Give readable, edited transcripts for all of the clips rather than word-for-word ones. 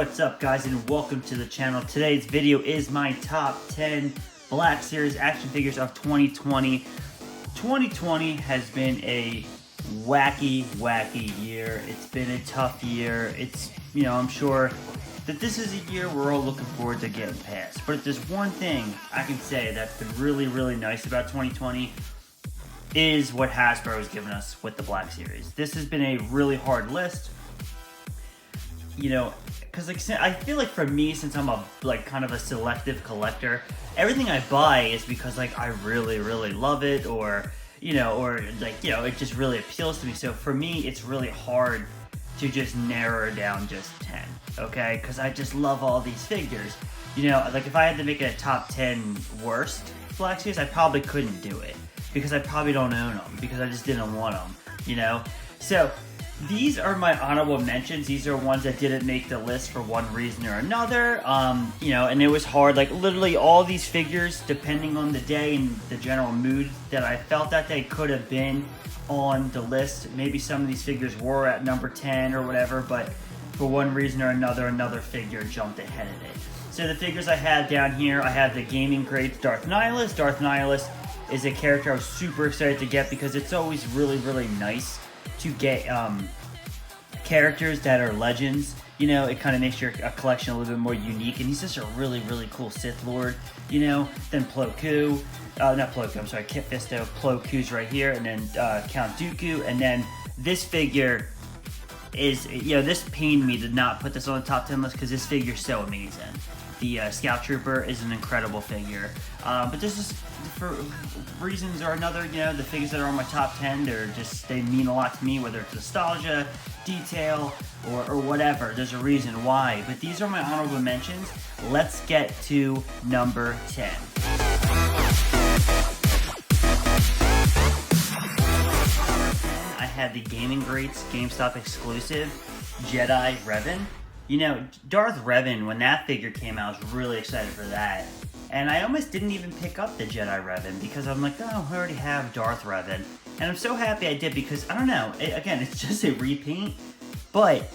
What's up, guys, and welcome to the channel. Today's video is my top 10 Black Series action figures of 2020. 2020 has been a wacky year. It's been a tough year. I'm sure that this is a year we're all looking forward to getting past. But if there's one thing I can say that's been really nice about 2020 is what Hasbro has given us with the Black Series. This has been a really hard list. Because I feel like for me, since I'm a kind of a selective collector, everything I buy is because I really love it, or it just really appeals to me. So for me, it's really hard to just narrow it down just 10, okay? Because I just love all these figures. If I had to make a top 10 worst Black Series, I probably couldn't do it because I probably don't own them because I just didn't want them. So these are my honorable mentions. These are ones that didn't make the list for one reason or another. And it was hard. Literally all these figures, depending on the day and the general mood that I felt that day, could have been on the list. Maybe some of these figures were at number 10 or whatever, but for one reason or another figure jumped ahead of it. So the figures I had down here, I had the Gaming Greats Darth Nihilus. Darth Nihilus is a character I was super excited to get because it's always really nice to get characters that are legends. It kind of makes your collection a little bit more unique, and he's just a really cool Sith Lord. Then Plo Koon, not Plo Koon, I'm sorry, Kit Fisto. Plo Koon's right here, and then Count Dooku, and then this figure is, this pained me to not put this on the top 10 list because this figure is so amazing. The Scout Trooper is an incredible figure. But this is, for reasons or another, the figures that are on my top 10, they mean a lot to me, whether it's nostalgia, detail, or whatever. There's a reason why. But these are my honorable mentions. Let's get to number 10. I had the Gaming Greats GameStop exclusive Jedi Revan. Darth Revan, when that figure came out, I was really excited for that. And I almost didn't even pick up the Jedi Revan because I'm like, oh, I already have Darth Revan. And I'm so happy I did because, I don't know, again, it's just a repaint. But,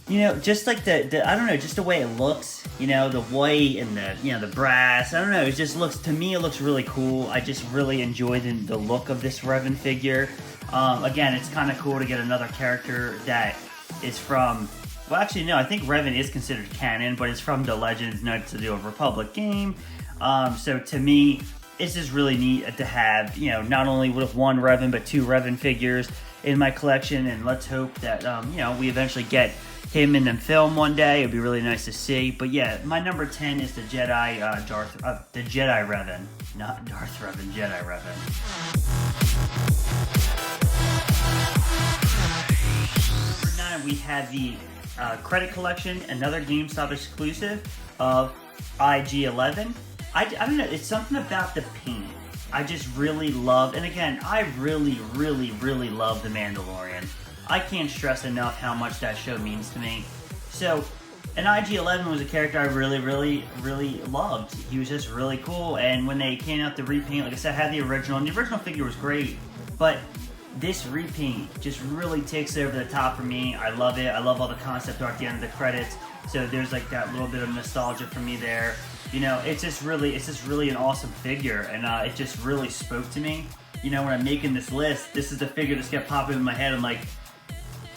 just I don't know, just the way it looks, the white and the brass, I don't know, to me, it looks really cool. I just really enjoy the look of this Revan figure. Again, it's kind of cool to get another character that is from... Well, actually, no, I think Revan is considered canon, but it's from the Legends Knights of the Old Republic game. So to me, it's just really neat to have, not only with one Revan, but two Revan figures in my collection. And let's hope that, we eventually get him in the film one day. It'd be really nice to see. But yeah, my number 10 is the Jedi, the Jedi Revan. Not Darth Revan, Jedi Revan. Number 9, we had the Credit Collection, another GameStop exclusive of IG-11. I don't know, it's something about the paint I just really love, and again, I really love The Mandalorian. I can't stress enough how much that show means to me. So, and IG-11 was a character I really loved. He was just really cool, and when they came out to repaint, like I said, I had the original, and the original figure was great, but this repaint just really takes it over the top for me. I love it. I love all the concept art at the end of the credits. So there's that little bit of nostalgia for me there. It's just really an awesome figure, and it just really spoke to me. When I'm making this list, this is the figure that's kept popping in my head. I'm like,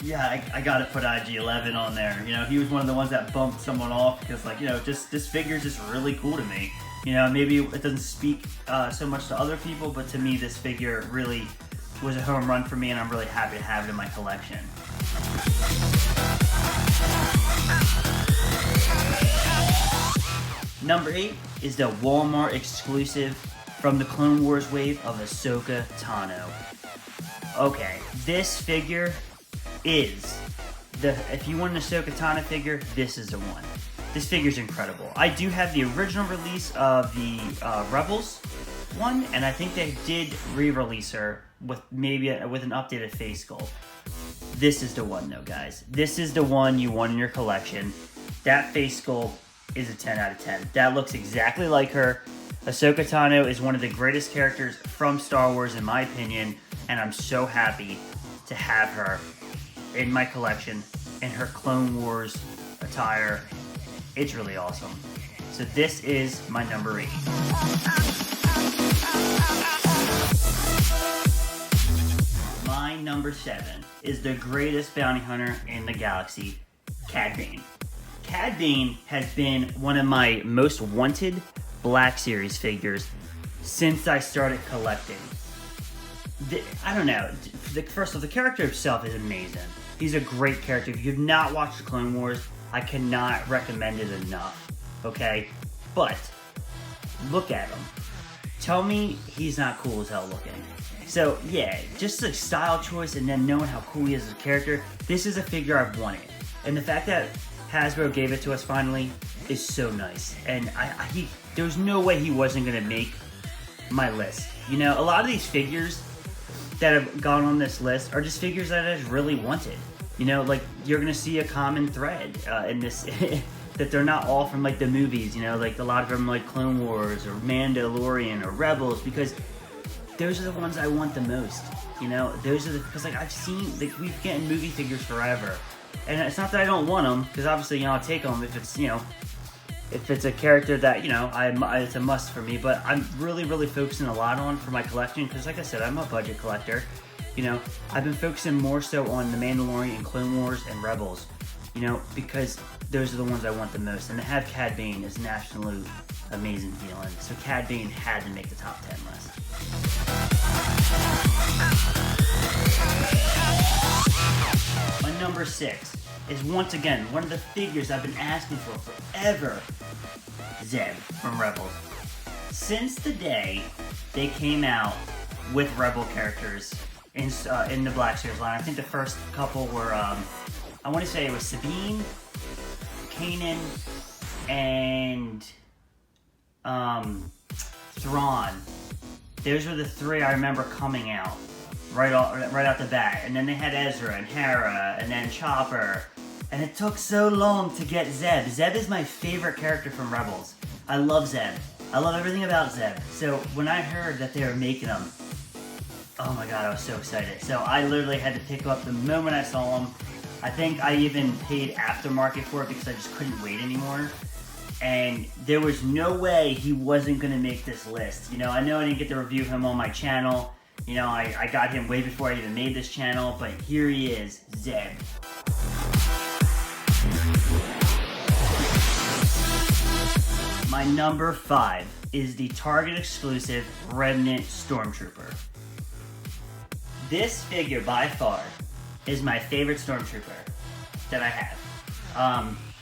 yeah, I gotta put IG-11 on there. He was one of the ones that bumped someone off because, this figure's just really cool to me. Maybe it doesn't speak so much to other people, but to me, this figure really was a home run for me, and I'm really happy to have it in my collection. Number 8 is the Walmart exclusive from the Clone Wars wave of Ahsoka Tano. Okay, this figure is if you want an Ahsoka Tano figure, this is the one. This figure's incredible. I do have the original release of the Rebels one, and I think they did re-release her with with an updated face sculpt. This is the one though, guys. This is the one you want in your collection. That face sculpt is a 10 out of 10. That looks exactly like her. Ahsoka Tano is one of the greatest characters from Star Wars in my opinion, and I'm so happy to have her in my collection in her Clone Wars attire. It's really awesome. So this is my number 8. My number 7 is the greatest bounty hunter in the galaxy, Cad Bane. Cad Bane has been one of my most wanted Black Series figures since I started collecting. I don't know. First of all, the character himself is amazing. He's a great character. If you've not watched the Clone Wars, I cannot recommend it enough. Okay? But, look at him. Tell me he's not cool as hell looking. So, yeah, just a style choice and then knowing how cool he is as a character, this is a figure I've wanted. And the fact that Hasbro gave it to us finally is so nice. And there was no way he wasn't going to make my list. You know, a lot of these figures that have gone on this list are just figures that I just really wanted. You know, like, you're gonna see a common thread in this, that they're not all from, like, the movies, you know, like, a lot of them, like, Clone Wars, or Mandalorian, or Rebels, because those are the ones I want the most, you know, because, like, I've seen, like, we've getting movie figures forever, and it's not that I don't want them, because obviously, you know, I'll take them if it's, you know, if it's a character that, you know, it's a must for me, but I'm really, really focusing a lot on for my collection, because like I said, I'm a budget collector. You know, I've been focusing more so on The Mandalorian, Clone Wars, and Rebels, you know, because those are the ones I want the most. And to have Cad Bane is an absolute amazing feeling. So Cad Bane had to make the top 10 list. My number 6 is once again one of the figures I've been asking for forever. Zeb from Rebels. Since the day they came out with Rebel characters in the Black Series line, I think the first couple were, I want to say it was Sabine, Kanan, and Thrawn. Those were the 3 I remember coming out right out the bat. And then they had Ezra and Hera and then Chopper. And it took so long to get Zeb. Zeb is my favorite character from Rebels. I love Zeb. I love everything about Zeb. So when I heard that they were making him, oh my god, I was so excited. So I literally had to pick up the moment I saw him. I think I even paid aftermarket for it because I just couldn't wait anymore. And there was no way he wasn't going to make this list. You know, I know I didn't get to review him on my channel. You know, I got him way before I even made this channel, but here he is, Zeb. My number 5 is the Target exclusive Remnant Stormtrooper. This figure, by far, is my favorite Stormtrooper that I have.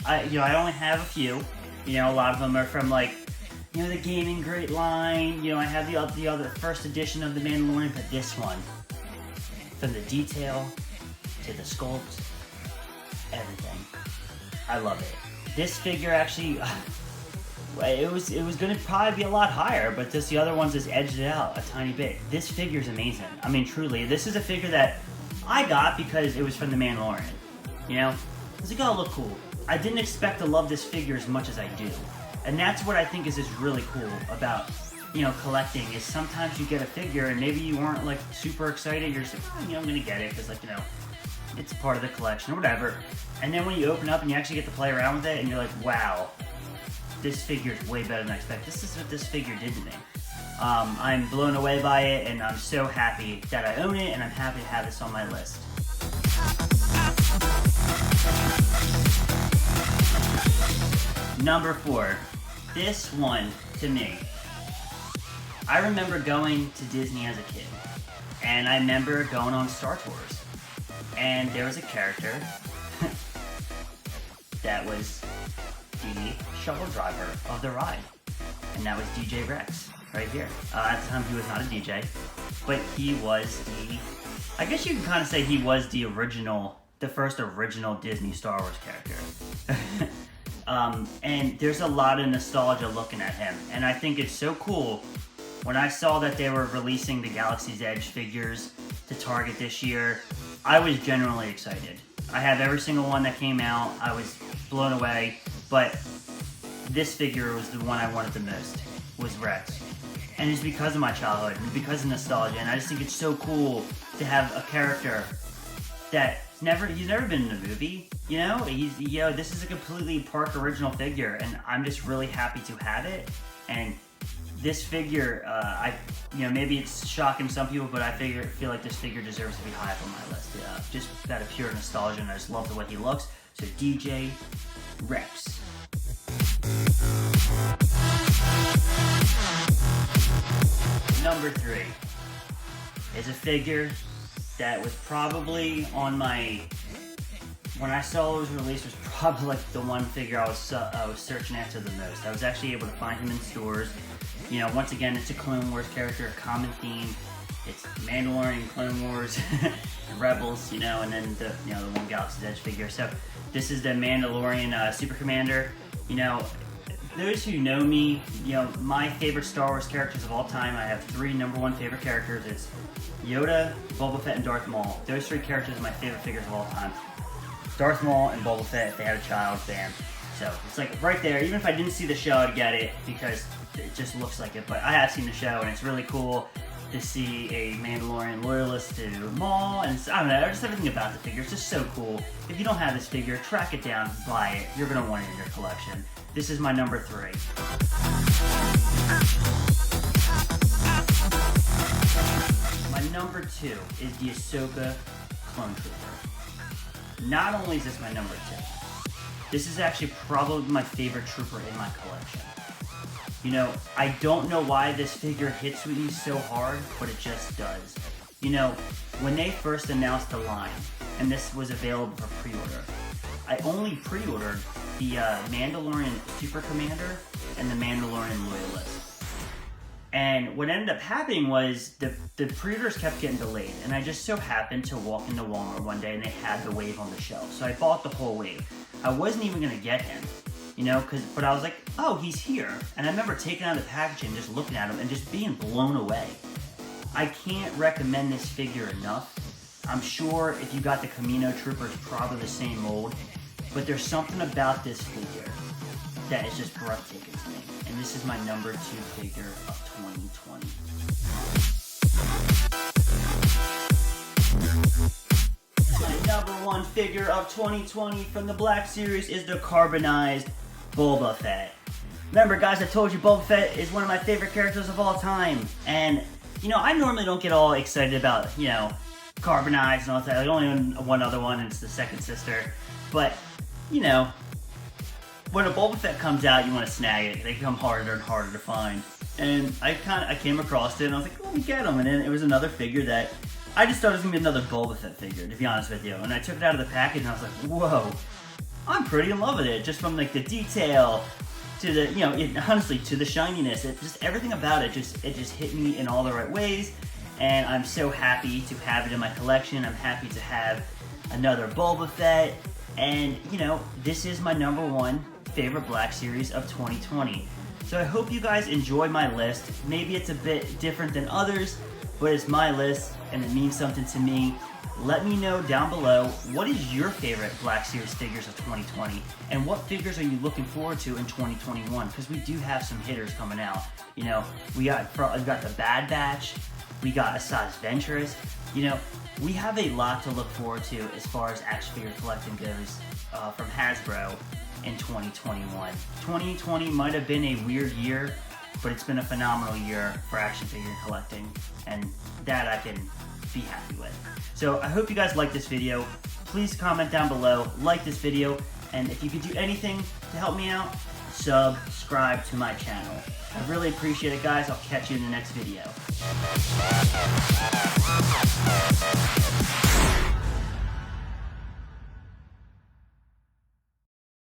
I only have a few. You know, a lot of them are from, like, you know, the Gaming Great line. You know, I have the other first edition of The Mandalorian, but this one, from the detail to the sculpt, everything. I love it. This figure actually, it was going to probably be a lot higher, but just the other ones just edged it out a tiny bit. This figure is amazing. I mean, truly, this is a figure that I got because it was from The Mandalorian. You know, I was like, oh, look cool. I didn't expect to love this figure as much as I do. And that's what I think is really cool about, you know, collecting, is sometimes you get a figure and maybe you weren't, like, super excited. You're just like, oh, you know, I'm going to get it because, like, you know, it's part of the collection or whatever. And then when you open up and you actually get to play around with it and you're like, wow, this figure is way better than I expected. This is what this figure did to me. I'm blown away by it, and I'm so happy that I own it, and I'm happy to have this on my list. Number 4. This one, to me, I remember going to Disney as a kid, and I remember going on Star Tours, and there was a character that was the shuttle driver of the ride, and that was DJ Rex, right here. At the time, he was not a DJ, but he was I guess you can kind of say he was the first original Disney Star Wars character. And there's a lot of nostalgia looking at him, and I think it's so cool. When I saw that they were releasing the Galaxy's Edge figures to Target this year, I was genuinely excited. I have every single one that came out. I was blown away, but this figure was the one I wanted the most, was Rex. And it's because of my childhood, and because of nostalgia, and I just think it's so cool to have a character that he's never been in a movie. You know, this is a completely Park original figure, and I'm just really happy to have it. And this figure, maybe it's shocking some people, but I feel like this figure deserves to be high up on my list. Just out of pure nostalgia, and I just love the way he looks. So DJ Rex. Number 3 is a figure that was probably on my, when I saw it was released, was probably like the one figure I was searching after the most. I was actually able to find him in stores. You know, once again, it's a Clone Wars character, a common theme. It's Mandalorian, Clone Wars, Rebels, you know, and then the one Galaxy's Edge figure. So this is the Mandalorian Super Commander. You know, those who know me, you know, my favorite Star Wars characters of all time, I have 3 number 1 favorite characters. It's Yoda, Boba Fett, and Darth Maul. Those 3 characters are my favorite figures of all time. Darth Maul and Boba Fett, if they had a child, bam. So it's like right there. Even if I didn't see the show, I'd get it because it just looks like it. But I have seen the show, and it's really cool to see a Mandalorian loyalist to Maul, and I don't know, just everything about the figure. It's just so cool. If you don't have this figure, track it down, buy it. You're gonna want it in your collection. This is my number 3. My number 2 is the Ahsoka Clone Trooper. Not only is this my number 2, this is actually probably my favorite trooper in my collection. You know, I don't know why this figure hits with me so hard, but it just does. You know, when they first announced the line, and this was available for pre-order, I only pre-ordered the Mandalorian Super Commander and the Mandalorian Loyalist. And what ended up happening was the pre-orders kept getting delayed, and I just so happened to walk into Walmart one day and they had the wave on the shelf. So I bought the whole wave. I wasn't even gonna get him, you know, but I was like, oh, he's here. And I remember taking out the packaging, just looking at him and just being blown away. I can't recommend this figure enough. I'm sure if you got the Kamino Trooper, it's probably the same mold, but there's something about this figure that is just breathtaking to me. And this is my number 2 figure of 2020. My number 1 figure of 2020 from the Black Series is the carbonized Boba Fett. Remember, guys, I told you Boba Fett is one of my favorite characters of all time. And, you know, I normally don't get all excited about, you know, carbonized and all that. I only own one other one, and it's the second sister. But, you know, when a Boba Fett comes out, you want to snag it. They become harder and harder to find. And I came across it, and I was like, let me get them. And then it was another figure that I just thought it was going to be another Boba Fett figure, to be honest with you. And I took it out of the package, and I was like, whoa, I'm pretty in love with it. Just from, like, the detail to the, you know, honestly, to the shininess. Just everything about it just hit me in all the right ways. And I'm so happy to have it in my collection. I'm happy to have another Boba Fett. And, you know, this is my number 1 favorite Black Series of 2020. So I hope you guys enjoy my list. Maybe it's a bit different than others, but it's my list and it means something to me. Let me know down below, what is your favorite Black Series figures of 2020? And what figures are you looking forward to in 2021? Because we do have some hitters coming out. You know, we got the Bad Batch, we got Asajj Ventress. You know, we have a lot to look forward to as far as action figure collecting goes from Hasbro in 2021. 2020 might have been a weird year, but it's been a phenomenal year for action figure collecting, and that I can be happy with. So I hope you guys like this video. Please comment down below, like this video, and if you could do anything to help me out, subscribe to my channel. I really appreciate it, guys. I'll catch you in the next video.